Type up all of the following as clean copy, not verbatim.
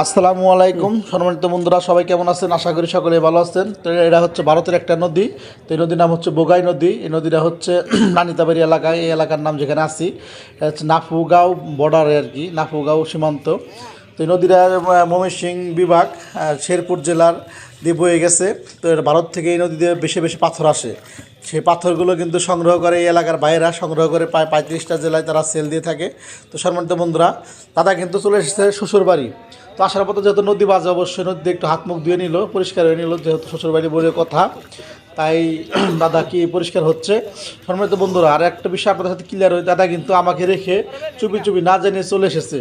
আসসালামু আলাইকুম সম্মানিত বন্ধুরা, সবাই কেমন আছেন? আশা করি সকলে ভালো আছেন। তো এটা হচ্ছে ভারতের একটা নদী। তো এই নদীর নাম হচ্ছে বোগাই নদী। এই নদীটা হচ্ছে নানিতাবাড়ি এলাকায়, এই এলাকার নাম যেখানে আছি এটা হচ্ছে নাফুগাঁও বর্ডারে আর কি, নাফুগাঁও সীমান্ত। তো এই নদীটা ময়মনসিংহ বিভাগ শেরপুর জেলার দিয়ে বয়ে গেছে। তো এটা ভারত থেকে এই নদীতে বেশি বেশি পাথর আসে। সেই পাথরগুলো কিন্তু সংগ্রহ করে এই এলাকার বাইরা সংগ্রহ করে প্রায় 35টা জেলায় তারা সেল দিয়ে থাকে। তো সম্মানিত বন্ধুরা, দাদা কিন্তু চলে এসেছে শ্বশুর বাড়ি। তো আসার পথে যেহেতু নদী বাজে, অবশ্যই নদীতে একটু হাত মুখ ধুয়ে নিল, পরিষ্কার হয়ে নিল, যেহেতু শ্বশুরবাড়ি বলে কথা, তাই দাদা কি পরিষ্কার হচ্ছে। সম্মানিত বন্ধুরা, আর একটা বিষয় আপনাদের সাথে ক্লিয়ার হয়ে, দাদা কিন্তু আমাকে রেখে চুপি চুপি না জানিয়ে চলে এসেছে।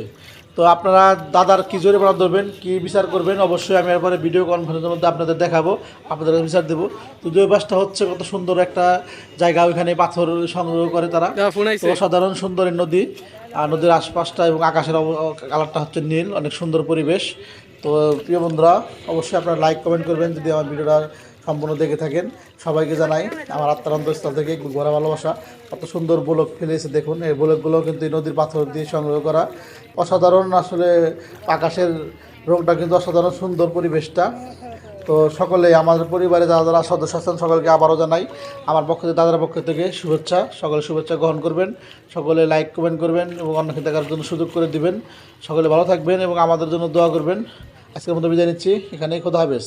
তো আপনারা দাদার কী জরিমানা ধরবেন, কী বিচার করবেন, অবশ্যই আমি এরপরে ভিডিও কনফারেন্সের মধ্যে আপনাদের দেখাবো, আপনাদের বিচার দেবো। তো যে পাশটা হচ্ছে কত সুন্দর একটা জায়গা, ওইখানে পাথর সংগ্রহ করে তারা। তো অসাধারণ সুন্দর এই নদী, আর নদীর আশপাশটা এবং আকাশের কালারটা হচ্ছে নীল, অনেক সুন্দর পরিবেশ। তো প্রিয় বন্ধুরা, অবশ্যই আপনারা লাইক কমেন্ট করবেন যদি আমার ভিডিওটা সম্পূর্ণ দেখে থাকেন। সবাইকে জানাই আমার আত্মার অন্তঃস্থল থেকে ঘোরা ভালোবাসা। কত সুন্দর ব্লক ফেলেছে দেখুন, এই ব্লকগুলো কিন্তু এই নদীর পাথর দিয়ে সংগ্রহ করা। অসাধারণ আসলে আকাশের রংটা কিন্তু অসাধারণ সুন্দর পরিবেশটা। তো সকলে আমাদের পরিবারে যারা যারা সদস্য আছেন সকলকে আবারও জানাই আমার পক্ষ থেকে, দাদার পক্ষ থেকে শুভেচ্ছা। সকলে শুভেচ্ছা গ্রহণ করবেন, সকলে লাইক কমেন্ট করবেন এবং অন্যকে দেখার জন্য সুযোগ করে দিবেন। সকলে ভালো থাকবেন এবং আমাদের জন্য দোয়া করবেন। আজকের মতো বিদায় নিচ্ছি, এখানেই খোদা হাফেজ।